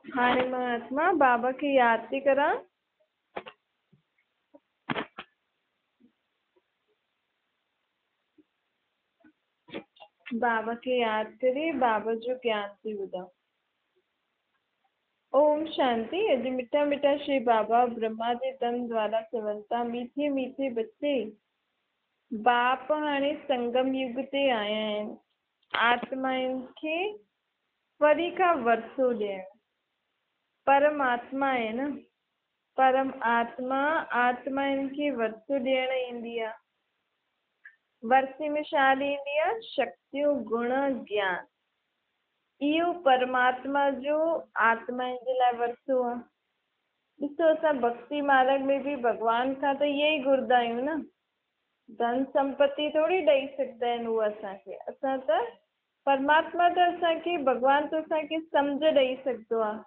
हाणे मां आत्मा बाबा खे यादि थी करां। बाबा खे यादि करे बाबा जो ज्ञान थी ॿुधां। ओम शांति। अॼु मिठा मिठा श्री बाबा ब्रह्मा जे तन द्वारा चवनि मीठे मीठे बच्चे बाप हाणे संगम युग ते आया आहिनि आत्माउनि खे वरी खां वरसो ॾियण। परमात्मा आहे न, परम आत्मा आत्माउनि खे वरसो ॾियण ईंदी आहे। वरसे में छा ॾींदी आहे? शक्तियूं, गुण, ज्ञान। इहो परमात्मा जो आत्माउनि जे लाइ वरसो आहे। ॾिसो, असां भक्ति मार्ग में बि भॻवान खां त इहे ई घुरंदा आहियूं न। धन संपत्ति थोरी ॾेई सघंदा आहिनि उहे असांखे। असां त परमात्मा त असांखे, भॻवान त असांखे सम्झ ॾेई सघंदो आहे,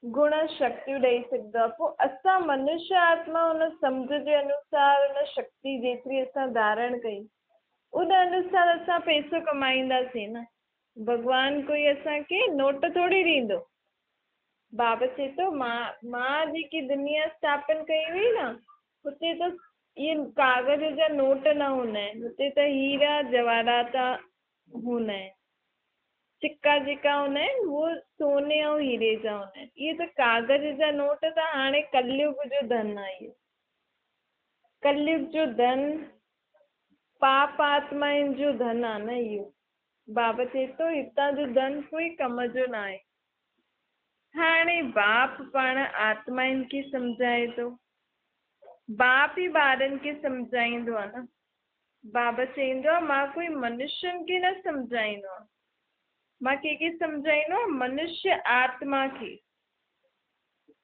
गुण शक्तियूं ॾेई सघंदो आहे। पोइ असां मनुष्य आत्मा हुन सम्झ जे अनुसार, हुन शक्ति जेतिरी असां धारण कई, उन अनुसार असां पैसो कमाईंदासीं न। भॻवान कोई असांखे नोट थोरी ॾींदो। बाबा चए थो मां जेकी दुनिया स्थापन कई हुई न, हुते त इहे कागज़ जा नोट न हूंदा आहिनि। हुते त हीरा जवाहरात हूंदा आहिनि। सिक्का जेका हूंदा आहिनि उहे सोने ऐं हीरे जा हूंदा आहिनि। इहे त कागज़ जा नोट त हाणे कलयुग जो धन आहे। इहो कलयुग जो धन पाप आत्माउनि जो धन आहे न। इहो बाबा चए थो हितां जो धन कोई कम जो न आहे। हाणे बाप पाण आत्माउनि खे सम्झाए थो। बाप ई ॿारनि खे सम्झाईंदो आहे न। बाबा चईंदो आहे मां कोई मनुष्यनि खे न सम्झाईंदो आहे, मां कंहिंखे सम्झाईंदो आहे? मनुष्य आत्मा खे।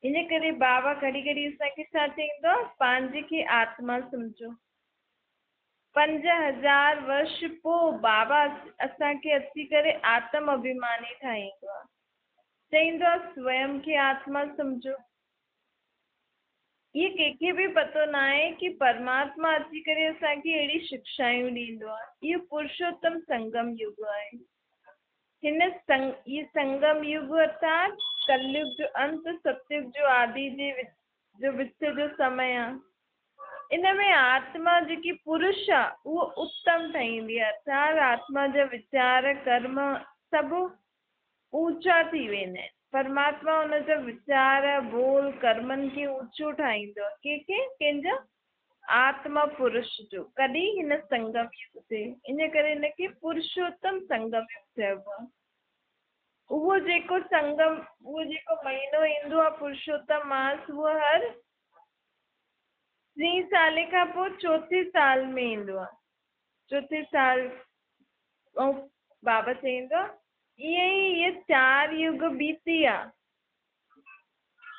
इन करे बाबा घड़ी घड़ी असांखे छा चईंदो आहे? पंहिंजे खे आत्मा सम्झो। 5000 वर्ष पोइ बाबा असांखे अची करे आत्म अभिमानी ठाहींदो आहे। चईंदो आहे स्वयं खे आत्मा सम्झो। ये कंहिंखे बि पतो न आहे कि परमात्मा अची करे असांखे अहिड़ी शिक्षायूं ॾींदो आहे। इहो पुरुषोत्तम संगम युग आहे। ये संगम युग अर्थात कलयुग जो अंत, सतयुग जो आदि जो विच जो समय आहे। इन में आत्मा जेकी पुरुष आहे उहो उत्तम ठहींदी आहे। अर्थात आत्मा जा वीचार, कर्म सभु ऊंचा थी वेंदा आहिनि। परमात्मा हुनजा वीचार, बोल, कर्मनि खे ऊंचो ठाहींदो आहे। कंहिंजा? आत्मा पुरुष जो। कॾहिं? हिन संगम युग ते। इन करे हिनखे पुरुषोत्तम संगम युग चइबो आहे। उहो जेको महीनो ईंदो आहे पुरुषोत्तम मास, उहो हर 3 साल खां पोइ चौथे साल में ईंदो आहे। चौथे साल ऐं बाबा चईंदो आहे इहे 4 युग बीती विया।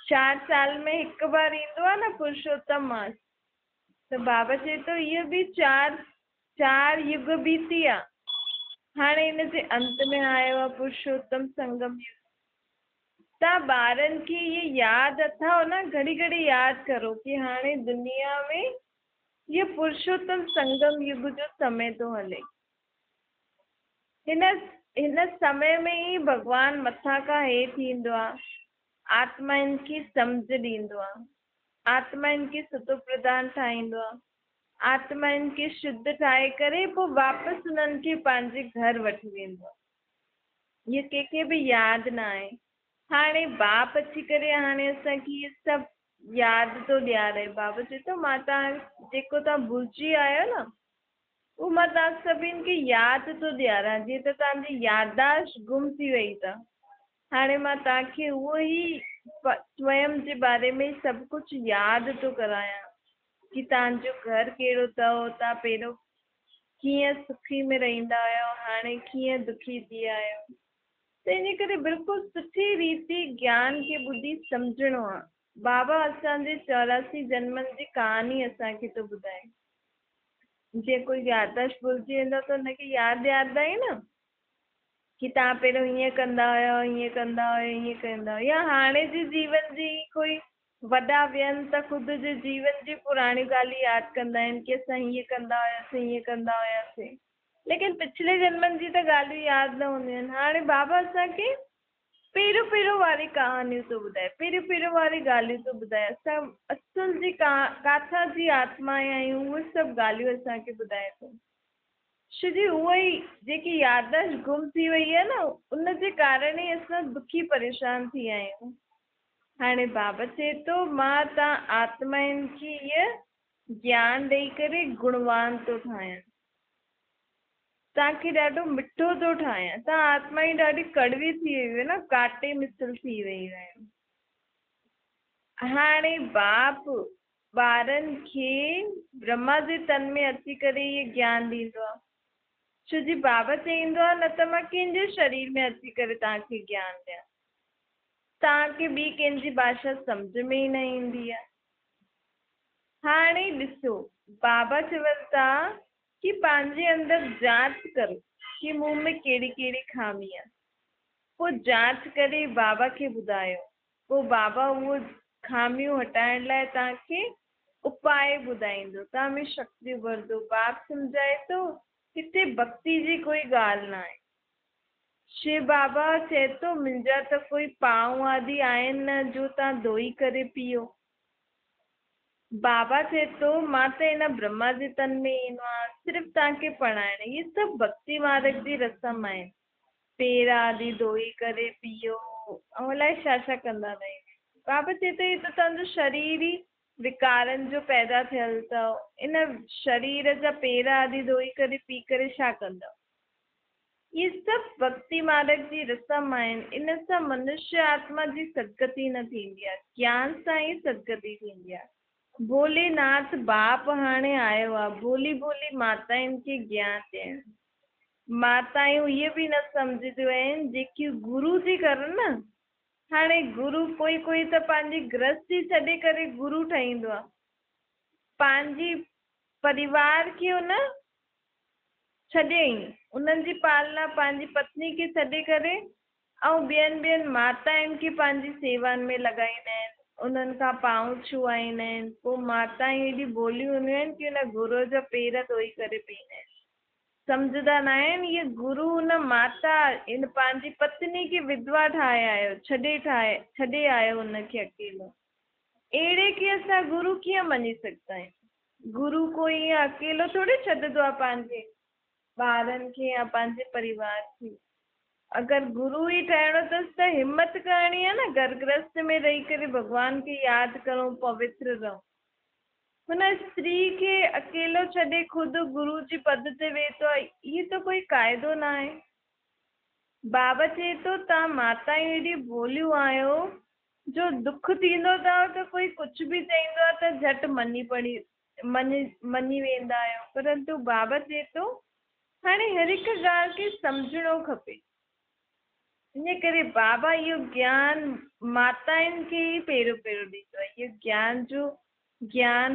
4 साल में हिकु बार ईंदो आहे न पुरुषोत्तम मास। त बाबा चए थो इहो बि 4 युग बीती विया। हाणे हिन जे अंत में आयो आहे पुरुषोत्तम संगम युग। तव्हां ॿारनि खे इहे यादि अथव न? घड़ी घड़ी यादि करो कि हाणे दुनिया में इहो पुरुषोत्तम संगम युग जो समय थो हले। हिन समय में ई भॻवान मथां खां हेठि ईंदो आहे, आत्माउनि खे सम्झ ॾींदो आहे, आत्माउनि खे सुतो प्रधान ठाहींदो आहे, आत्माउनि खे शुद्ध ठाहे करे पोइ वापसि उन्हनि खे पंहिंजे घर वठी वेंदो आहे। इहो कंहिंखे बि यादि न आहे। हाणे बाप अची करे हाणे असांखे इहे सभु यादि थो ॾियारे। बाबा चए थो मां जेको तव्हां भुलिजी आहियो न, उहो मां तव्हां सभिनि खे यादि थो ॾियारां। जीअं त तव्हांजी याददाश्त गुम थी वई अथव। हाणे मां तव्हांखे उहो ई स्वयं जे बारे में सभु कुझु यादि थो करायां कि तव्हांजो घर कहिड़ो अथव, तव्हां पहिरियों कीअं सुखी में रहंदा हुयो, हाणे कीअं दुखी थी विया आहियो। त इन करे बिल्कुलु सुठी रीति ज्ञान खे ॿुधी सम्झणो आहे। बाबा असांजे 84 जन्मनि जी कहानी असांखे थो ॿुधाए। जीअं कोई याददाश्त भुलिजी वेंदो त हुनखे यादि ॾियारींदा आहियूं न कि तव्हां पहिरियों हीअं कंदा हुयो, हीअं कंदा हुयो, हीअं कंदा हुयो। या हाणे जे जीवन जी कोई वॾा वियनि त ख़ुदि जे जीवन जी पुराणी ॻाल्हि यादि कंदा आहिनि कि असां हीअं कंदा हुयासीं, हीअं कंदा हुयासीं। लेकिन पिछले जन्मनि जी त ॻाल्हियूं यादि न हूंदियूं आहिनि। हाणे बाबा असांखे पहिरियों पहिरियों वारी कहानियूं थो ॿुधाए, पहिरियों पहिरियों वारी ॻाल्हियूं थो ॿुधाए। असां असुल जी काथां जी आत्माएं आहियूं, उहे सभु ॻाल्हियूं असांखे ॿुधाए थो। छोजी उहा ई जेकी याददाश्त गुम थी वई आहे न, उनजे कारण ई असां दुखी परेशान थी विया आहियूं। हाणे बाबा चए थो मां तव्हां आत्माउनि खे इहे ज्ञान ॾेई करे गुणवान थो ठाहियां, तव्हांखे ॾाढो मिठो थो ठाहियां। तव्हां आत्मा ई ॾाढी कड़वी थी वई हुई न, काटे मिसल थी वई आहियो। हाणे बाप ॿारनि खे ब्रह्मा जे तन में अची करे इहे ज्ञान ॾींदो आहे। छोजी बाबा चईंदो आहे न त मां कंहिंजे शरीर में अची करे तव्हांखे ज्ञान ॾियां, तव्हांखे ॿी कंहिंजी भाषा सम्झ में ई न ईंदी आहे। हाणे ॾिसो, बाबा चवनि था कि पंहिंजे अंदरि जांच करो कि मूं में कहिड़ी कहिड़ी खामी आहे, पोइ जांच करे बाबा खे ॿुधायो। पोइ बाबा उहो खामियूं हटाइण लाइ तव्हांखे उपाय ॿुधाईंदो, तव्हां में शक्ति भरंदो। बाप सम्झाए थो हिते भक्ति जी कोई ॻाल्हि न आहे। शिव बाबा चए थो मुंहिंजा त कोई पांव आदि आहिनि न जो तव्हां धोई करे पीओ। बाबा चए थो मां त हिन ब्रह्मा जे तन में ईंदो आहियां सिर्फ़ु तव्हांखे पढ़ाइण। इहे सभु भक्ति मार्ग जी रस्म आहिनि। पेर आदि धोई करे पीओ ऐं अलाए छा छा कंदा आहिनि। बाबा चए थो इहो त तव्हांजो शरीर ई विकारनि जो पैदा थियल अथव। इन शरीर जा पेर आदि धोई करे पी करे छा कंदव? इहे सभु भक्ति मार्ग जी रस्म आहिनि। इन सां मनुष्य आत्मा जी सदगति न थींदी आहे, ज्ञान सां ई सदगति थींदी आहे। भोलेनाथ बाप हाणे आयो आहे भोली भोली माताउनि खे ज्ञान ॾियण। माताऊं इहे बि न सम्झंदियूं आहिनि जेकी गुरु थी करनि न। हाणे गुरु कोई कोई त पंहिंजी गृहस्थी छॾे करे गुरु ठहींदो आहे, पंहिंजी परिवार खे उन छॾियईं, उन्हनि जी पालना पंहिंजी पत्नी खे छॾे करे ऐं ॿियनि माताउनि खे पंहिंजी सेवाउनि में लॻाईंदा आहिनि, उन्हनि खां पांव छुआईंदा आहिनि। पोइ माताऊं एॾी भोलियूं हूंदियूं आहिनि कि उन गुरू जा पेर धोई करे पीअंदा आहिनि। सम्झंदा न आहिनि इहे गुरू उन माता इन पंहिंजी पत्नी खे विधवा ठाहे आयो, छॾे आयो हुनखे अकेलो। अहिड़े खे असां गुरू कीअं मञी सघंदा आहियूं? गुरू कोई ईअं अकेलो थोरी छॾंदो आहे पंहिंजे ॿारनि खे या पंहिंजे परिवार खे। अगरि गुरू ई ठहिणो अथसि त हिमत करणी आहे न, घर गृहस्थ में रही करे भॻवान खे यादि करो, पवित्र रहो। हुन स्त्री खे अकेलो छॾे ख़ुदि गुरू जी पद ते वेठो आहे, इहो त कोई क़ाइदो न आहे। बाबा चए थो तव्हां माताऊं एॾी भोलियूं आहियो जो दुख थींदो अथव त कोई कुझु बि चईंदो आहे त झटि मञी वेंदा आहियो। परंतु बाबा चए थो हाणे हर हिकु ॻाल्हि खे सम्झणो खपे। इन करे बाबा इहो ज्ञान माताउनि खे ई पहिरियों ॾींदो आहे। इहो ज्ञान जो ज्ञान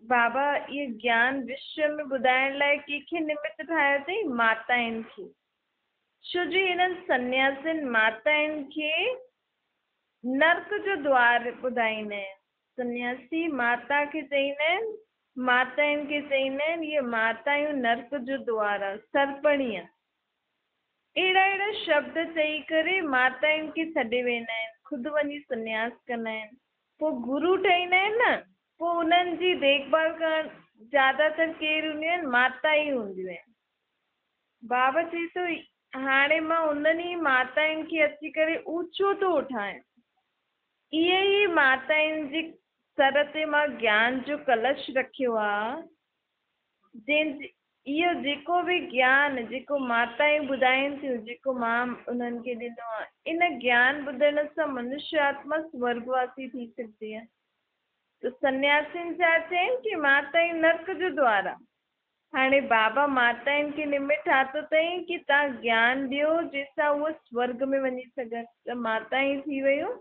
बाबा इहो ज्ञान विश्व में ॿुधाइण लाइ कंहिंखे निमित्त ठाहियो अथई? माताउनि खे। छो जो हिननि सन्यासियुनि माताउनि खे नर्क जो द्वार ॿुधाईंदा आहिनि। सन्यासी माता खे चईंदा आहिनि, माताउनि खे चईंदा आहिनि इहे माताऊं नर्क जो द्वार आहे, सर्पणी आहे। अहिड़ा शब्द चई करे माताउनि खे छॾे वेंदा आहिनि, ख़ुदि वञी सन्यास कंदा आहिनि। पोइ गुरू ठहींदा आहिनि न, पोइ उन्हनि जी देखभाल करणु ज़्यादातर केरु हूंदियूं आहिनि? माता ई हूंदियूं आहिनि। बाबा चए थो हाणे मां उन्हनि ई माताउनि खे अची करे ऊचो थो उठायां। इहे ई माताउनि जी सर ते मां ज्ञान जो कलश रखियो आहे। इहो जेको बि ज्ञान जेको माताऊं ॿुधाइनि थियूं, जेको मां उन्हनि खे ॾिनो आहे, इन ज्ञान ॿुधण सां मनुष्य आत्मा स्वर्गवासी थी सघंदी आहे। त सन्यासियुनि छा चयनि कि माताऊं नर्क जो द्वार आहे। हाणे बाबा माताउनि खे निमित्त ठातो अथई कि तव्हां ज्ञान ॾियो जंहिंसां उहो स्वर्ग में वञी सघनि। त माताऊं थी वियूं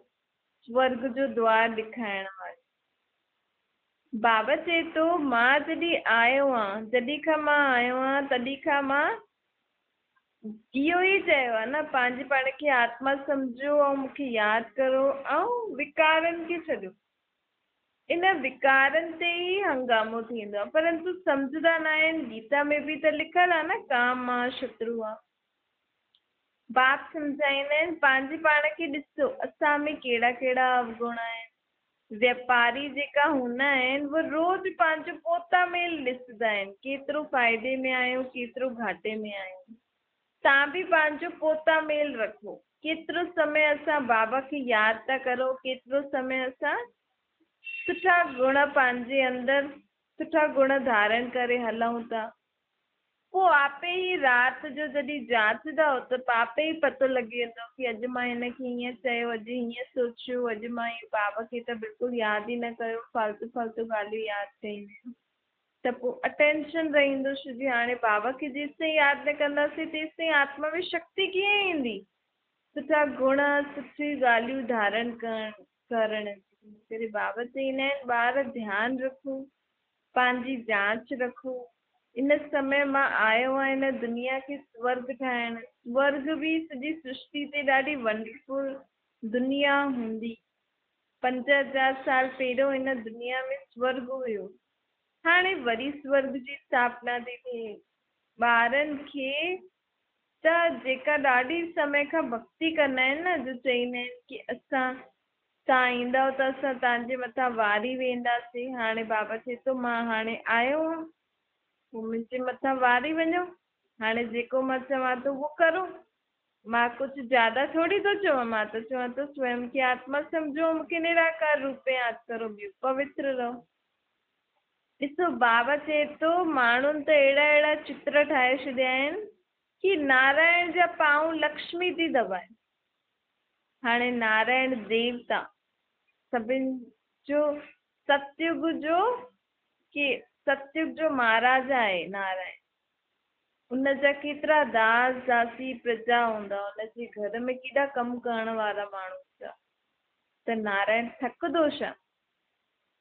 स्वर्ग जो द्वार ॾेखारण वारी। बाबा चए थो मां जॾहिं आयो आहियां, जॾहिं खां मां आयो आहियां तॾहिं खां मां इहो ई चयो आहे न, पंहिंजे पाण खे आत्मा सम्झो ऐं मूंखे यादि करो ऐं विकारनि खे छॾियो। इन विकारनि ते ई हंगामो थींदो आहे, परंतु सम्झंदा न आहिनि। गीता में बि त लिखियलु आहे न, काम मां शत्रु आहे। बाप सम्झाईंदा आहिनि पंहिंजे पाण खे ॾिसो असां में कहिड़ा कहिड़ा अवगुण आहिनि। व्यापारी जेका हूंदा आहिनि वो रोज़ पंहिंजो पोता मेल ॾिसंदा आहिनि, केतिरो फ़ाइदे में आहियो केतिरो घाटे में आहियो। तव्हां बि पंहिंजो पोता मेल रखो, केतिरो समय असां बाबा खे यादि था करो, केतिरो समय असां सुठा गुण पंहिंजे अंदरि सुठा गुण धारण करे हलूं था। पोइ आपे ई राति जो जॾहिं जांचंदव त आपे ई पतो लॻी वेंदो कि अॼु मां हिनखे हीअं चयो, अॼु हीअं सोचियो, अॼु मां बाबा खे त बिल्कुलु यादि ई न कयो, फालतू फालतू ॻाल्हियूं यादि कयूं। त पोइ अटेंशन रहंदो छोजी हाणे बाबा खे जेसिताईं यादि न कंदासीं तेसिताईं आत्मा में शक्ति कीअं ईंदी सुठा गुण सुठी ॻाल्हियूं धारण करण जी। बाबा चईंदा आहिनि ॿार ध्यानु रखो, पंहिंजी जांच रखो। इन समय मां आयो आहियां हिन दुनिया खे स्वर्ग ठाहिण। स्वर्ग बि सॼी सृष्टि ते ॾाढी वंडरफुल दुनिया हूंदी। 5000 साल पहिरियों हिन दुनिया में स्वर्ग हुयो, हाणे वरी स्वर्ग जी स्थापना थी थिए। ॿारनि खे त जेका ॾाढी समय खां भक्ति कंदा आहिनि न, जो चईंदा आहिनि कि असां तव्हां ईंदव त असां तव्हांजे मथां वारी वेंदासीं। हाणे बाबा चए थो मां हाणे आयो आहियां, पोइ मुंहिंजे मथां वारी वञो, हाणे जेको मां चवां थो उहो करो। मां कुझु ज्यादा थोरी थो चवां, मां त चवां थो स्वयं खे आत्मा सम्झो, मूंखे निराकार रूप में यादि करो, ॿियो पवित्र रहो। ॾिसो बाबा चए थो माण्हुनि त अहिड़ा अहिड़ा चित्र ठाहे छॾिया आहिनि कि नारायण जा पांव लक्ष्मी थी दबाए। हाणे नारायण देवता सभिनि जो सतयुग जो कि सतयुग जो महाराजा आहे नारायण। उन जा केतिरा दास दासी प्रजा हूंदा, उनजे घर में केॾा कमु करण वारा माण्हू हूंदा। त नारायण थकंदो छा?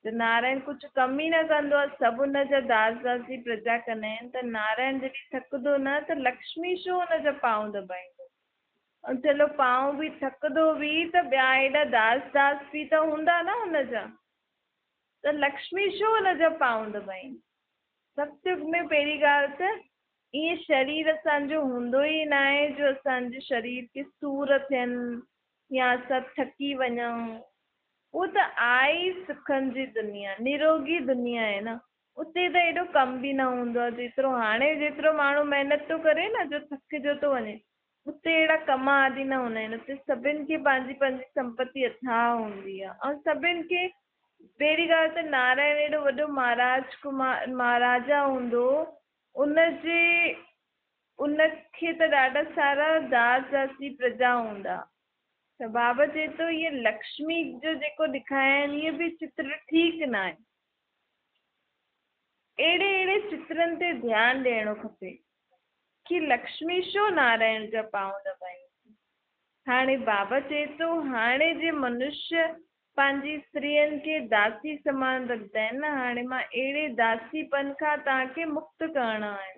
त नारायण कुझु कम ई न कंदो आहे, सभु हुन जा दास दासी प्रजा कंदा आहिनि। त नारायण जॾहिं थकंदो न त लक्ष्मी छो हुन जा पांव दबाईंदो? ऐं चलो पांव बि थकंदो बि त ॿिया हेॾा दास दास बि त हूंदा न हुन जा, त लक्ष्मी छो हुन जा पांव दबाईंदी? सतयुग में पहिरीं ॻाल्हि त ईअं शरीर असांजो हूंदो ई न आहे जो असांजे शरीर खे सूर थियनि या असां थकी वञूं। उहो त आहे ई सुखनि जी दुनिया, निरोगी दुनिया आहे न। उते त एॾो कम बि न हूंदो आहे जेतिरो हाणे, जेतिरो माण्हू महिनत थो करे न जो थकिजो थो वञे, उते अहिड़ा कम आदि न हूंदा आहिनि। उते सभिनि खे पंहिंजी पंहिंजी संपत्ति अथाह हूंदी आहे। ऐं सभिनि खे पहिरीं ॻाल्हि त नारायण एॾो वॾो महाराजा हूंदो, उनखे त ॾाढा सारा दास दासी प्रजा हूंदा। त बाबा चए थो इहे लक्ष्मी जो जेको ॾेखारिनि इहे बि चित्र ठीकु न आहे। अहिड़े अहिड़े चित्रनि ते ध्यानु ॾियणो खपे कि लक्ष्मी छो नारायण जा पांव दबाईंदी। हाणे बाबा चए थो हाणे जे मनुष्य पंहिंजी स्त्रियुनि खे दासी समान रखंदा आहिनि न, हाणे मां अहिड़े दासीपन खां तव्हांखे मुक्त करणो आहे।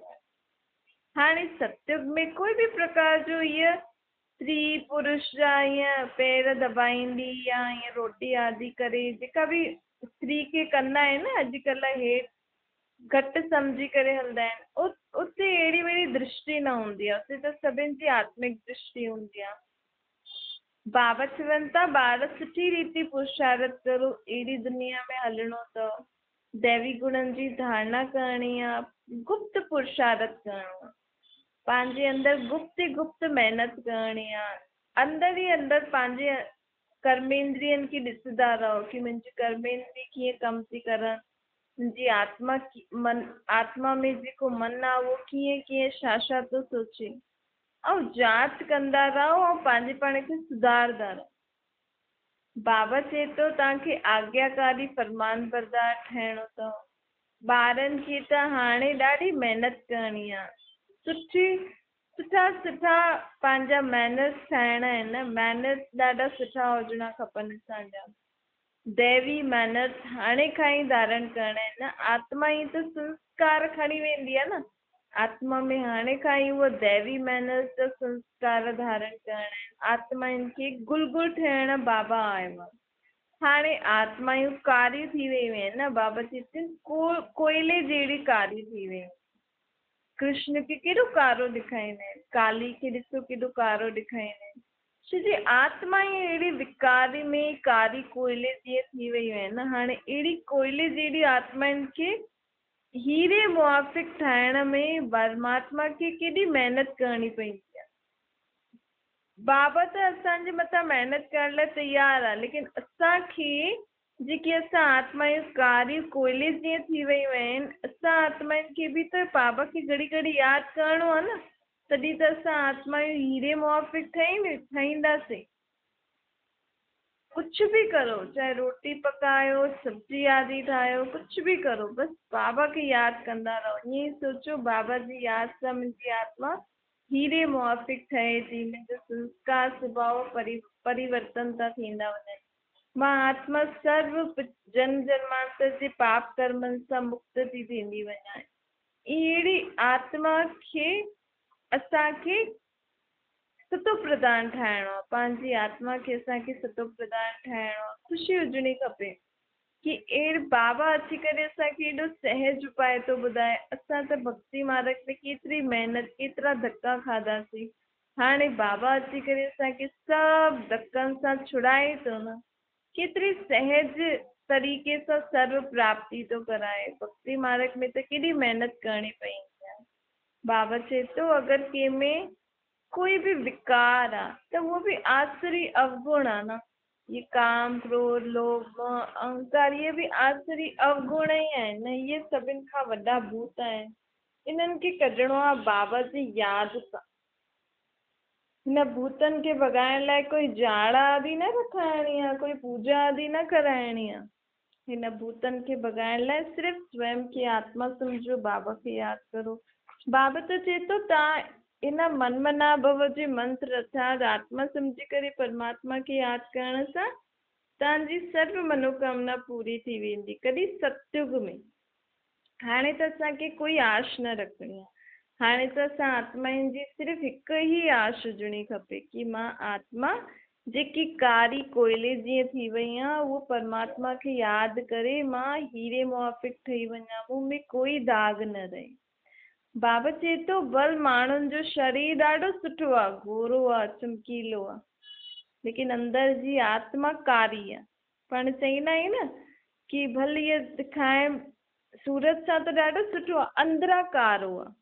हाणे सतयुग में कोई बि प्रकार जो इहा स्त्री पुरुष जा ईअं पैर दबाईंदी या ईअं रोटी आदि करे जेका बि स्त्री खे कंदा आहिनि न अॼुकल्ह, हे घटि सम्झी करे हलंदा आहिनि। उते अहिड़ी वहिड़ी दृष्टि न हूंदी आहे, उते त सभिनि जी आत्मिक दृष्टि हूंदी आहे। बाबा चवनि था ॿार सुठी रीति पुरुषारत करो, अहिड़ी दुनिया में हलणो अथव, दैवी गुणनि जी धारणा करणी आहे, गुप्त पुरुषारत करणो आहे, पंहिंजे अंदरि गुप्त ई गुप्त महिनत करणी आहे। अंदरि ई अंदरि पंहिंजे कर्मेंद्रियनि खे ॾिसंदा रहो कि मुंहिंजी कर्मेंद्रिय कीअं कमु थी करनि, मुंहिंजी आत्मा में जेको मन आहे उहो कीअं कीअं छा छा थो सोचे, ऐं जांच कंदा रहो ऐं पंहिंजे पाण खे सुधारंदा रहो। बाबा चए थो तव्हांखे आज्ञाकारी फरमान बरदार ठहिणो अथव। ॿारनि खे त हाणे ॾाढी महिनत करणी आहे, सुठा सुठा पंहिंजा मैनर्स ठाहिणा आहिनि न, मैनर्स ॾाढा सुठा हुजणा खपनि असांजा। दैवी मैनर्स हाणे खां ई धारण करणा आहिनि न, आत्मा ई त संस्कार खणी वेंदी आहे न, आत्मा में हाणे खां ई उहा दैवी मैनर्स जा संस्कार धारण करणा आहिनि। आत्माउनि खे गुलगुल ठहिण बाबा आयो आहे। हाणे आत्मायूं कारी थी वियूं आहिनि न, बाबा चवनि कोयले जहिड़ी कारी थी वियूं। कृष्ण खे केॾो कारो ॾेखारींदा आहिनि, काली खे ॾिसो केॾो कारो ॾेखारींदा आहिनि। छो जे आत्मा ई अहिड़ी विकारी में कारी कोयले जीअं थी वियूं आहिनि न। हाणे अहिड़ी कोयले जहिड़ी आत्माउनि खे हीरे मुआफ़िक ठाहिण में परमात्मा खे केॾी महिनत करणी पवंदी आहे। बाबा त असांजे मथां महिनत करण लाइ तयार आहे, लेकिन असांखे जेकी असां आत्मायूं कारी कोयले जीअं थी वियूं आहिनि, असां आत्माउनि खे बि त बाबा खे घड़ी घड़ी यादि करिणो आहे न, तॾहिं त असां आत्मायूं हीरे मुआफ़िक ठाहींदासीं। कुछ भी करो, चाहे रोटी पकायो, सब्जी आदि ठाहियो, कुछ भी करो, बस बाबा खे यादि कंदा रहो। ईअं ई सोचो बाबा जी यादि सां मुंहिंजी आत्मा हीरे मुआफ़िक ठहे थी, मुंहिंजो संस्कार स्वभाव परिवर्तन था थींदा वञनि। मां आत्मा सर्व जन्म जन्मांतर जे पाप कर्मनि सां मुक्त थी थींदी वञा। अहिड़ी आत्मा खे असांखे सतो प्रधान ठाहिणो आहे, पंहिंजी आत्मा खे असांखे सतो प्रधान ठाहिणो आहे। ख़ुशी हुजणी खपे कि अहिड़े बाबा अची करे असांखे एॾो सहज उपाय थो ॿुधाए। असां त भक्ति मार्ग में केतिरी महिनत, केतिरा धक्का खाधासीं, हाणे बाबा अची करे असांखे सभु धक्कनि सां छुड़ाए थो न। केतिरी सहज तरीक़े सां सर्व प्राप्ति थो कराए। भक्ति मार्ग में त केॾी महिनत करणी पवंदी आहे। बाबा चए थो अगरि कंहिंमें कोई भी विकार आहे त उहो बि आसुरी अवगुण आहे न। ये काम, क्रोध, लोभ, मोह, अहंकार, ये भी आसुरी अवगुण ई आहिनि न। इहे सभिनि खां वॾा भूत आहिनि। इन्हनि खे कढणो आहे बाबा जी यादि सां। हिन भूतनि खे भॻाइण लाइ कोई जाड़ा आदि न रखाइणी आहे, कोई पूजा आदि न कराइणी आहे। हिन भूतनि खे भॻाइण लाइ सिर्फ़ु स्वयं खे आत्मा सम्झो, बाबा खे यादि करो। बाबा त चए थो तव्हां इन मनमना भव जे मंत्र अर्थात आत्मा सम्झी करे परमात्मा खे यादि करण सां तव्हांजी सर्व मनोकामना पूरी थी वेंदी। कॾहिं सतयुग में। हाणे त असांखे कोई आश न रखणी आहे। हाणे त असां आत्माउनि जी सिर्फ़ु हिकु ई आश हुजणी खपे कि मां आत्मा जेकी कारी कोयले जीअं थी वई आहे, उहो परमात्मा खे यादि करे मां हीरे मुआफ़िक ठही वञा, मूं में कोई दाग न रहे। बाबा चए थो भल माण्हुनि जो शरीर ॾाढो सुठो आहे, गोरो आहे, चमकीलो आहे, लेकिन अंदर जी आत्मा कारी आहे। पाण चईंदा आहियूं न कि भल इहे दिखाए सूरत सां त ॾाढो सुठो आहे, अंदरां कारो आहे।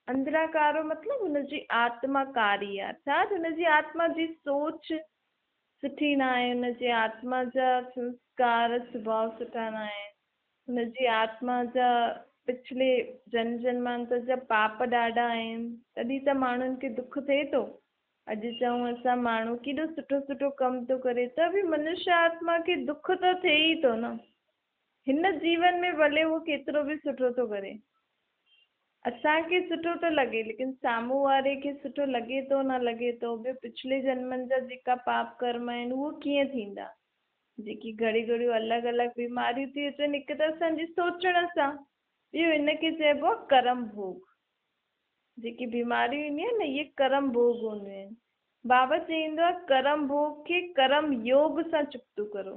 अंदरां कारो मतिलबु हुनजी आत्मा कारी आहे, अर्थात हुनजी आत्मा जी सोच सुठी न आहे, हुनजी आत्मा जा संस्कार स्वभाव सुठा न आहिनि, हुनजी आत्मा जा पिछले जन्म जन्मांतर जा पाप ॾाढा आहिनि। तॾहिं त माण्हुनि खे दुख थिए थो। अॼु चऊं असां माण्हू केॾो सुठो सुठो कमु थो करे, त बि मनुष्य आत्मा खे दुख त थिए ई थो न। हिन जीवन में भले उहो केतिरो बि सुठो थो करे, असांखे सुठो थो लॻे, लेकिन साम्हूं वारे खे सुठो लॻे थो न लॻे थो। ॿियो पिछले जन्मनि जा जेका पाप कर्म आहिनि उहो कीअं थींदा, जेकी घड़ी घड़ियूं अलॻि अलॻि बीमारियूं थी अचनि, हिकु त असांजी सोचण सां, ॿियो हिनखे चइबो आहे कर्म भोग। जेकी बीमारियूं ईंदियूं आहिनि न, इहे कर्म भोग हूंदियूं आहिनि। बाबा चईंदो आहे कर्म भोग खे कर्म योग सां चुक्तो करो।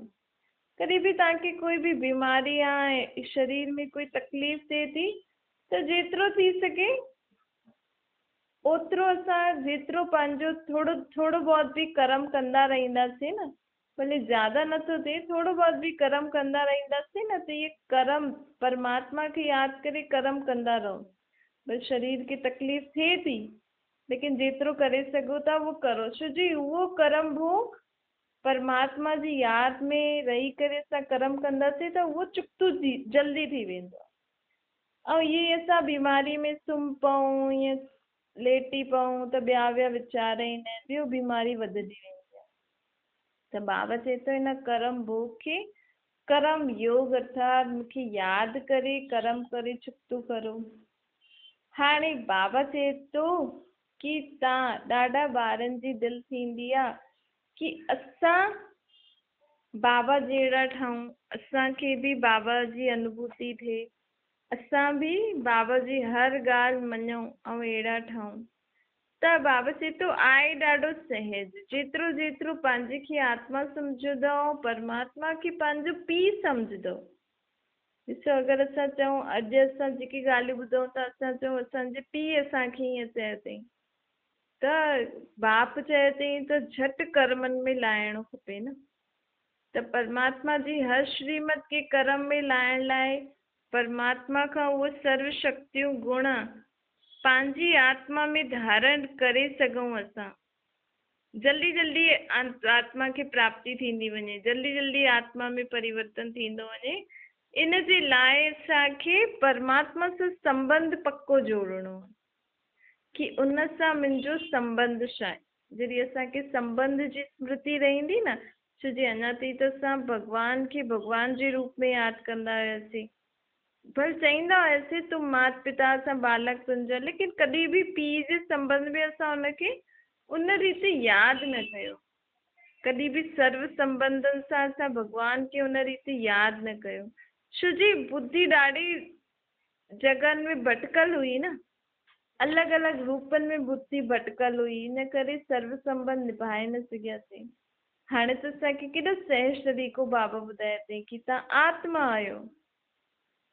कॾहिं बि तव्हांखे कोई बि बीमारी आहे, शरीर में कोई तकलीफ़ थिए थी, त जेतिरो थी सघे ओतिरो असां जेतिरो पंहिंजो थोरो बहुत बि कर्म कंदा रहंदासीं न, भले ज़्यादा नथो थिए, थोरो बहुत बि कर्म कंदा रहंदासीं न, त इहे कर्म परमात्मा खे यादि करे कर्म कंदा रहो। बस शरीर खे तकलीफ़ थिए थी, लेकिन जेतिरो करे सघो था उहो करो। छो जी उहो कर्म भोग परमात्मा जी यादि में रही करे असां कर्म कंदासीं त उहो चुक्तो जल्दी थी वेंदो आहे। ऐं इहे असां बीमारी में सुम्ही पऊं, ईअं लेटी पऊं त ॿिया वीचार ईंदा आहिनि, ॿियो बीमारी वधंदी वेंदी आहे। त बाबा चए थो हिन कर्म भोग खे कर्म योग अर्थात मूंखे यादि करे कर्म करे चुक्तो करो। हाणे बाबा चए थो कि तव्हां ॾाढा ॿारनि जी दिलि थींदी आहे कि असां बाबा जहिड़ा ठहूं, असांखे बि बाबा जी अनुभूति थिए, असां बि बाबा जी हर ॻाल्हि मञूं ऐं अहिड़ा ठहूं। त बाबा चए थो आहे ॾाढो सहज, जेतिरो जेतिरो पंहिंजे खे आत्मा सम्झंदो, परमात्मा खे पंहिंजो पीउ सम्झंदो, ॾिसो अगरि असां चऊं अॼु असां जेकी ॻाल्हियूं ॿुधूं था असां चऊं असांजे पीउ असांखे ईअं चयो अथई त बाप चयो अथई त झटि कर्मनि में लाहिणो खपे न। त परमात्मा जी हर श्रीमत खे कर्म में लाहिण लाइ परमात्मा खां उहे सर्व शक्तियूं गुण पंहिंजी आत्मा में धारण करे सघूं असां। जल्दी जल्दी आत्मा खे प्राप्ति थींदी वञे, जल्दी जल्दी आत्मा में परिवर्तन थींदो वञे। इन जे लाइ असांखे परमात्मा सां संबंध पक्को जोड़णो आहे कि उन सां मुंहिंजो संबंध छा आहे। जॾहिं असांखे संबंध जी स्मृति रहंदी न, छो जे अञा ताईं त असां भॻवान खे भॻवान जे रूप में यादि कंदा हुआसीं, भले चईंदा हुआसीं तूं माता पिता सां बालक तुंहिंजा, लेकिन कॾहिं बि पीउ जे संबंध में असां हुनखे उन रीति यादि न कयो। कॾहिं बि सर्व संबंधनि सां असां भॻवान खे उन रीति यादि न कयो, छो जी बुद्धि ॾाढी जगहनि में भटकल हुई न, अलॻि अलॻि रूपनि में बुद्धि भटकल हुई, इन करे सर्व संबंध निभाए न सघियासीं। हाणे त असांखे केॾो सहज तरीक़ो बाबा ॿुधाए अथई कि तव्हां आत्मा आहियो,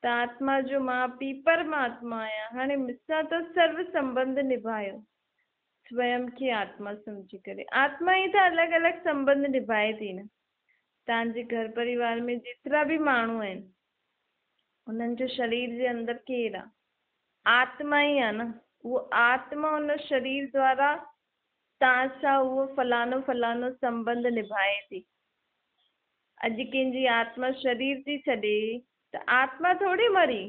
तव्हां आत्मा जो मां पीउ परमात्मा आहियां। हाणे मूंसां त सर्व संबंध निभायो स्वयं खे आत्मा सम्झी करे। आत्मा ई त अलॻि अलॻि संबंध निभाए थी न। तव्हांजे घर परिवार में जेतिरा बि माण्हू आहिनि उन्हनि जो शरीर जे अंदरि केरु आहे? आत्मा ई आहे न। उहो आत्मा उन शरीर द्वारा तव्हां सां उहो फलानो फलानो संबंध निभाए थी। अॼु कंहिंजी आत्मा शरीर थी छॾे त आत्मा थोरी मरी,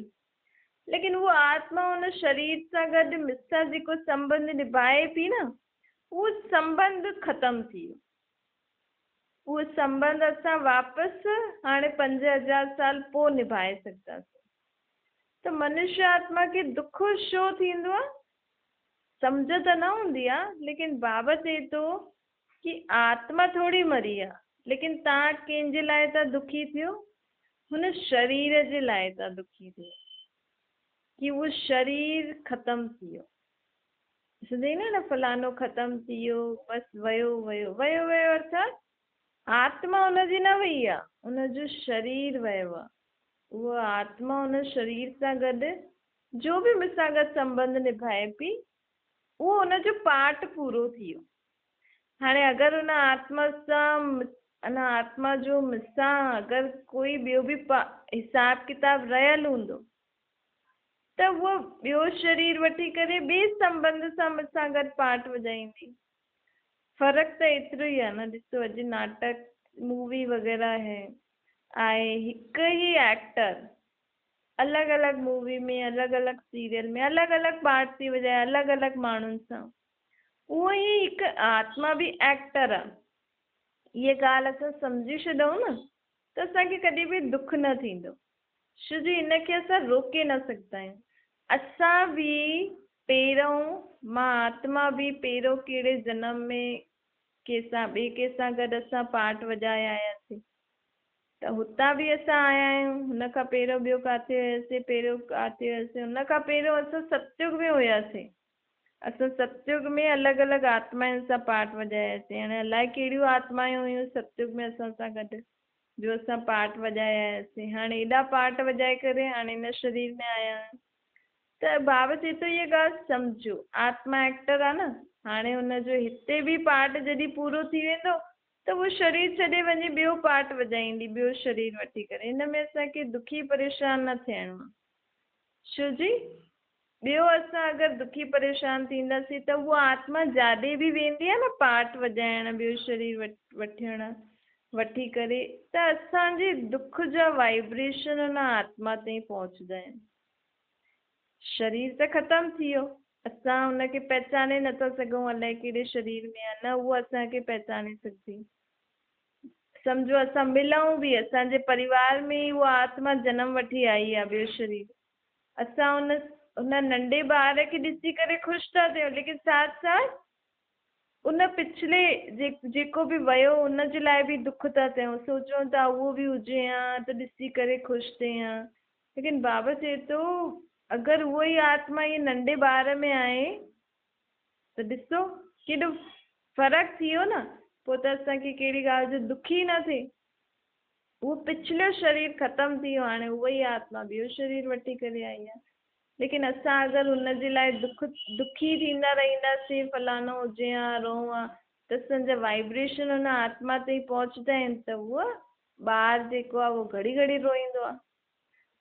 लेकिन उहो आत्मा उन शरीर सां गॾु मूंसां जेको संबंध निभाए थी न, उहो संबंध ख़तमु थी वियो। उहो संबंध असां वापसि हाणे 5000 साल पोइ निभाए सघंदासीं। त मनुष्य आत्मा खे दुख छो थींदो आहे? सम्झ त न हूंदी आहे, लेकिन बाबा चए थो कि आत्मा थोरी मरी आहे, लेकिन तव्हां कंहिंजे लाइ था दुखी थियो? हुन शरीर जे लाइ था दुखी थियो कि उहो शरीर ख़तमु थी वियो। ॾिसंदे न फलानो ख़तमु थी वियो, बसि वयो वयो वयो वयो, अर्थात आत्मा हुनजी न वई आहे, हुनजो शरीर वियो आहे। उहा आत्मा हुन शरीर सां गॾु जो बि मूंसां गॾु संबंध निभाए पई, उहो हुनजो पार्ट पूरो थी वियो। हाणे अगरि हुन आत्मा सां अञा आत्मा जो मूंसां अगरि कोई ॿियो बि हिसाब किताब रहियल हूंदो त उहो ॿियो शरीर वठी करे ॿिए संबंध सां मूंसां गॾु पार्ट वॼाईंदी। फ़र्क़ु त एतिरो ई आहे न। ॾिसो अॼु नाटक मूवी वग़ैरह आहे, हिकु ई एक्टर अलॻि अलॻि मूवी में, अलॻि अलॻि सीरियल में अलॻि अलॻि पार्ट थी वॼाए अलॻि अलॻि माण्हुनि सां। उहो ई हिकु आत्मा बि एक्टर आहे। इहा ॻाल्हि असां सम्झी छॾूं न त असांखे कॾहिं बि दुख न थींदो, छो जो इनखे असां रोके न सघंदा आहियूं। असां बि पहिरों, मां आत्मा बि पहिरों कहिड़े जनम में कंहिंसां ॿिए कंहिंसां गॾु असां पार्ट वॼाए आयासीं, त हुतां बि असां आया आहियूं। हुन खां पहिरों ॿियो किथे हुयासीं, पहिरियों किथे हुयासीं, हुन खां पहिरियों असां सतयुग में हुयासीं। असां सतयुग में अलॻि अलॻि आत्माउनि सां पार्ट वॼायासीं। हाणे अलाए कहिड़ियूं आत्माऊं हुयूं सतयुग में असां सां गॾु जो असां पार्ट वॼाए आयासीं। हाणे एॾा पार्ट वॼाए करे हाणे हिन शरीर में आया आहियूं। त बाबा चए थो इहा ॻाल्हि सम्झो, आत्मा एक्टर आहे न। हाणे हुनजो हिते बि पार्ट जॾहिं पूरो थी वेंदो त उहो शरीर छॾे वञी ॿियो पार्ट वॼाईंदी, ॿियो शरीर वठी करे। हिन में असांखे दुखी परेशान न थियणो आहे, छो जी ॿियो असां अगरि दुखी परेशान थींदासीं त उहा आत्मा जाॾे बि वेंदी आहे न पार्ट वॼाइण, ॿियो शरीर वठण वठी करे, त असांजे दुख जा वाइब्रेशन हुन आत्मा ताईं पहुचंदा आहिनि। शरीर त ख़तमु थी वियो, असां हुनखे पहचाने नथा सघूं अलाए कहिड़े शरीर में आहे, न उहो असांखे पहचाने सघंदी। सम्झो असां मिलूं बि, असांजे परिवार में ई उहा आत्मा जनम वठी आई आहे ॿियो शरीर, असां हुन नंढे ॿार खे ॾिसी करे ख़ुशि था थियूं, लेकिन साथ साथ उन पिछले जेको बि वियो उनजे लाइ बि दुख था थियूं, सोचूं था उहो बि हुजे हा त ॾिसी करे ख़ुशि थिए हा। लेकिन बाबा चए थो अगरि उहो ई आत्मा इहे नंढे ॿार में आहे त ॾिसो केॾो फ़र्क़ु थी वियो न। पोइ त असांखे कहिड़ी ॻाल्हि जो दुख ई न थिए। वो पिछलो शरीर ख़त्म थी वियो, हाणे उहा ई आत्मा ॿियो शरीर वठी करे आई आहे। लेकिन असां अगरि हुनजे लाइ दुखी थींदा रहींदासीं, फलानो हुजे हा रोऊं हा, त असांजा वाइब्रेशन हुन आत्मा ताईं पहुचंदा आहिनि, त उहा ॿार जेको आहे उहो घड़ी घड़ी रोईंदो आहे।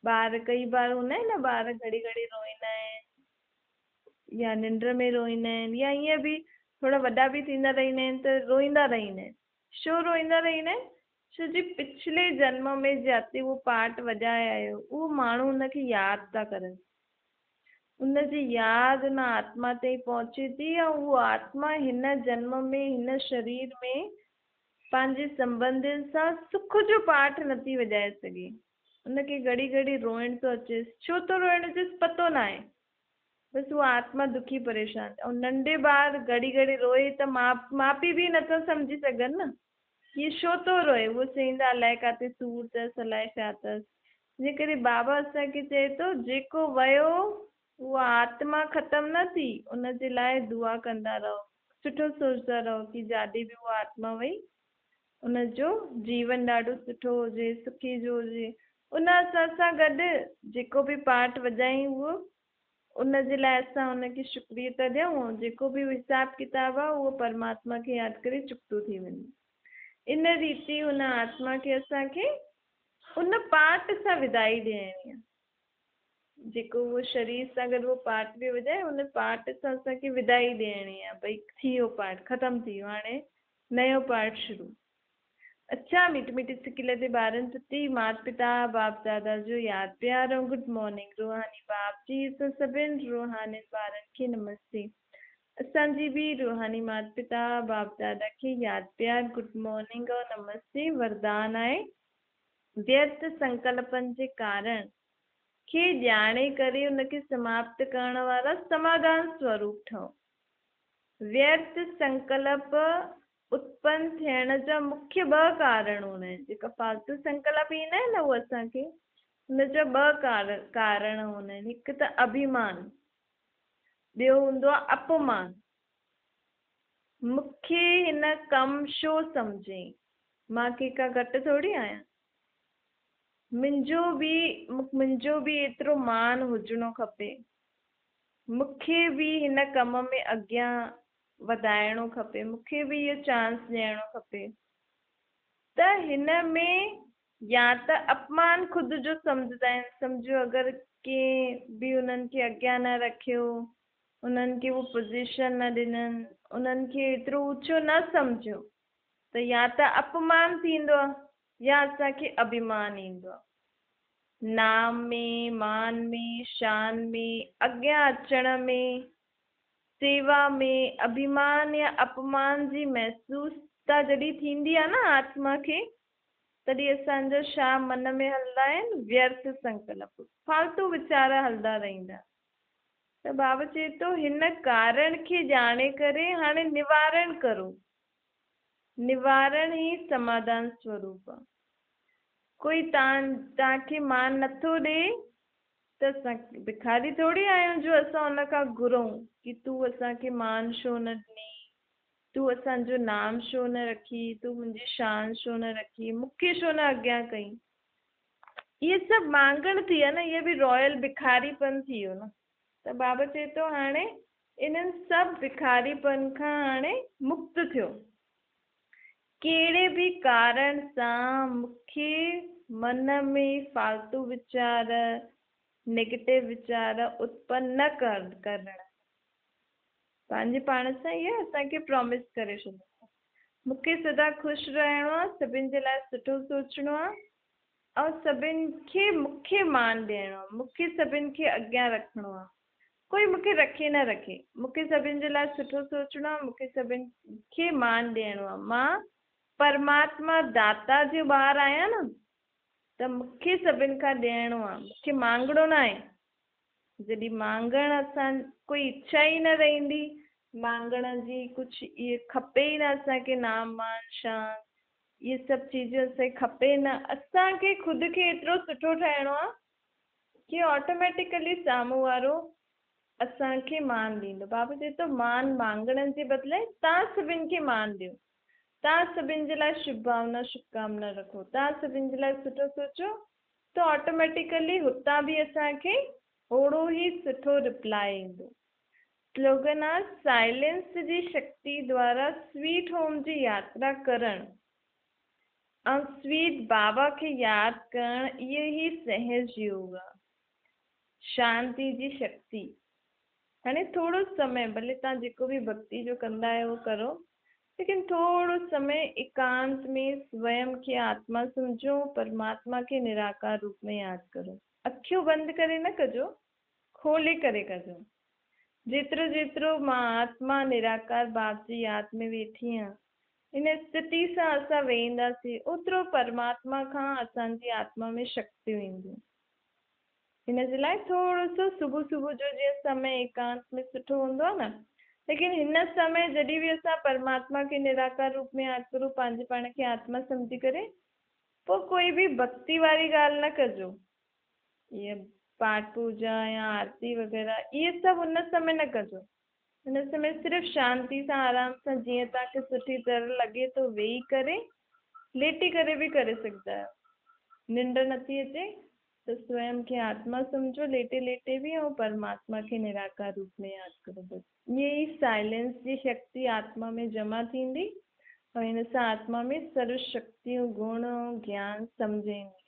ॿार कई बार हूंदा आहिनि न, ॿार घड़ी घड़ी रोईंदा आहिनि या निंड में रोईंदा आहिनि, या ईअं बि थोड़ा वॾा बि थींदा रहंदा आहिनि त रोईंदा रहंदा आहिनि। छो रोईंदा रहंदा आहिनि? छो जी पिछले जन्म में जिते उहो पार्ट वॼाए आयो, उहो माण्हू हुनखे यादि था करनि, उनजी यादि हुन आत्मा ताईं पहुचे थी, ऐं उहो आत्मा हिन जन्म में हिन शरीर में पंहिंजे संबंधियुनि सां सुख जो पाठ नथी वॼाए सघे। उनखे घड़ी घड़ी रोइण थो अचेसि। छो थो रोइण अचेसि पतो न आहे, बसि उहा आत्मा दुखी परेशान। ऐं नंढे ॿार घड़ी घड़ी रोए त माउ पीउ बि नथा सम्झी सघनि न, हीअ छो थो रोए। उहो चईंदा अलाए किथे सूरु अथसि, अलाए छा अथसि। इन करे बाबा असांखे चए थो, जेको वियो उहा आत्मा ख़तमु न थी, उनजे लाइ दुआ कंदा रहो, सुठो सोचंदा रहो कि जाॾे बि उहा आत्मा वई उनजो जीवन ॾाढो सुठो हुजे, सुखी जो हुजे। उन सां गॾु जेको बि पाठ वॼायूं उहो उनजे लाइ असां हुनखे शुक्रिया था ॾियूं, ऐं जेको बि हिसाब किताब आहे उहो परमात्मा खे यादि करे चुकतो थी वञे। इन रीति हुन आत्मा खे असांखे उन पाठ सां विदाई ॾियणी आहे। जेको उहो शरीर सां गॾु उहो पाठ बि वॼाए, उन पाठ सां असांखे विदाई ॾियणी आहे, भई थी वियो पाठ, ख़तमु थी वियो, हाणे नयो पाठ शुरू। अच्छा मीठी मीठी सिकिल जे ॿारनि प्रति माता पिता बाप दादा जो यादि प्यार ऐं गुड मॉर्निंग। रूहानी बाप जी सभिनि रूहानी ॿारनि खे नमस्ते। असांजी बि रूहानी माता पिता बाप दादा खे यादि प्यार गुड मॉर्निंग और नमस्ते। वरदान आहे, व्यर्थ संकल्पनि जे कारण खे ॼाणे करे उनखे समाप्त करण वारा समाधान स्वरूप ठहो। व्यर्थ संकल्प उत्पन्न थियण जा मुख्य 2 कारण हूंदा आहिनि। जेका फालतू संकल्प ईंदा आहिनि न, उहे असांखे हुन जा 2 कारण हूंदा आहिनि। हिकु त अभिमान, ॿियो हूंदो आहे अपमान। मूंखे हिन कमु छो सम्झे, मां कंहिंखां घटि थोरी आहियां। मुंहिंजो बि एतिरो मान हुजणो खपे, मूंखे बि हिन कम में अॻियां वधाइणो खपे, मूंखे बि इहो चांस ॾियणो खपे। त हिन में या त अपमान ख़ुदि जो सम्झंदा आहिनि। सम्झो अगरि कंहिं बि उन्हनि खे अॻियां न रखियो, उन्हनि खे उहो पोज़ीशन न ॾिननि, उन्हनि खे एतिरो ऊचो न सम्झियो, त या त अपमान थींदो आहे या असांखे अभिमान ईंदो आहे। नाम में, मान में, शान में, अॻियां अचण में, सेवा में अभिमान या अपमान जी महसूसता जॾहिं थींदी आहे न आत्मा खे, तॾहिं असांजा छा मन में हलंदा आहिनि? व्यर्थ संकल्प, फालतू वीचार हलंदा रहंदा। त बाबा चए थो हिन कारण खे ॼाणे करे हाणे निवारण करो। निवारण ई समाधान स्वरूप आहे। कोई तव्हांखे मान नथो ॾे त असां भिखारी थोरी आहियूं जो असां हुन खां घुरूं कि तूं असांखे मान छो न ॾिनी, तूं असांजो नाम छो न रखी, तूं मुंहिंजी शान छो न रखी, मूंखे छो न अॻियां कई। इहे सभु मांगण थी आहे न, इहे बि रॉयल भिखारीपन थी वियो न। त बाबा चए थो हाणे इन्हनि सभु भिखारीपन खां हाणे मुक्त थियो। कहिड़े बि कारण सां मूंखे मन में फालतू वीचार, नेगेटिव वीचार उत्पन्न न करणा। पंहिंजे पाण सां इहे असांखे प्रॉमिस करे छॾियो, मूंखे सदा ख़ुशि रहणो आहे, सभिनि जे लाइ सुठो सोचणो आहे, ऐं सभिनि खे मूंखे मान ॾियणो आहे, मूंखे सभिनि खे अॻियां रखिणो आहे। कोई मूंखे रखे न रखे, मूंखे सभिनि जे लाइ सुठो सोचणो आहे, मूंखे सभिनि खे मान ॾियणो आहे। मां परमात्मा दाता जो ॿार आहियां न, त मूंखे सभिनि खां ॾियणो आहे, मूंखे मांगणो न आहे। जॾहिं मांगण असां कोई इच्छा ई न रहंदी, मांगण जी कुझु इहे खपे ई न असांखे, नाम मान शान इहे सभु चीज़ूं असांखे खपे न। असांखे ख़ुदि खे एतिरो सुठो ठाहिणो आहे कि ऑटोमेटिकली साम्हूं वारो असांखे मान ॾींदो। बाबा चए थो मान मांगण जे बदिले तव्हां सभिनि खे मान ॾियो। तव्हां सभिनि जे लाइ शुभ भावना शुभकामना रखो, तव्हां सभिनि जे लाइ सुठो सोचो, त ऑटोमेटिकली हुतां बि असांखे ओड़ो ई सुठो रिप्लाई ईंदो। स्लोगन आहे साइलेंस जी शक्ति द्वारा स्वीट होम जी यात्रा करणु ऐं स्वीट बाबा खे यादि करणु इहो ई सहज योग आहे। शांति जी शक्ति हाणे थोरो समय, भले तव्हां जेको बि भक्ति जो कंदा आहियो करो, लेकिन थोरो समय एकांत में स्वयं खे आत्मा सम्झो, परमात्मा खे निराकार रूप में यादि करो। अखियूं बंदि करे न कजो, खोले करे कजो। जेतिरो जेतिरो मां आत्मा निराकार बाप जी यादि में वेठी आहियां, इन स्थिति सां असां वेंदासीं, ओतिरो परमात्मा खां असांजी आत्मा में शक्तियूं ईंदियूं। हिन जे लाइ थोरो सो सुबुह सुबुह जो जीअं समय एकांत में सुठो हूंदो आहे न, लेकिन हिन समय जॾहिं बि असां परमात्मा खे निराकार रूप में यादि करूं, पंहिंजे पाण खे आत्मा सम्झी करे, पोइ कोई बि भक्ति वारी ॻाल्हि न कजो, ईअं पाठ पूजा या आरती वग़ैरह इहे सभु हुन समय न कजो। हिन समय सिर्फ़ु शांति सां आराम सां जीअं तव्हांखे सुठी तरह लॻे थो वेही करे, लेटी करे बि करे सघंदा आहियो। निंड नथी अचे तो स्वयं खे आत्मा समझो, लेटे लेटे भी, और परमात्मा के निराकार रूप में याद करो। बस ये ही साइलेंस जी शक्ति आत्मा में जमा थींदी और इन सां आत्मा में सर्व शक्तियों गुण ज्ञान समझेंगे।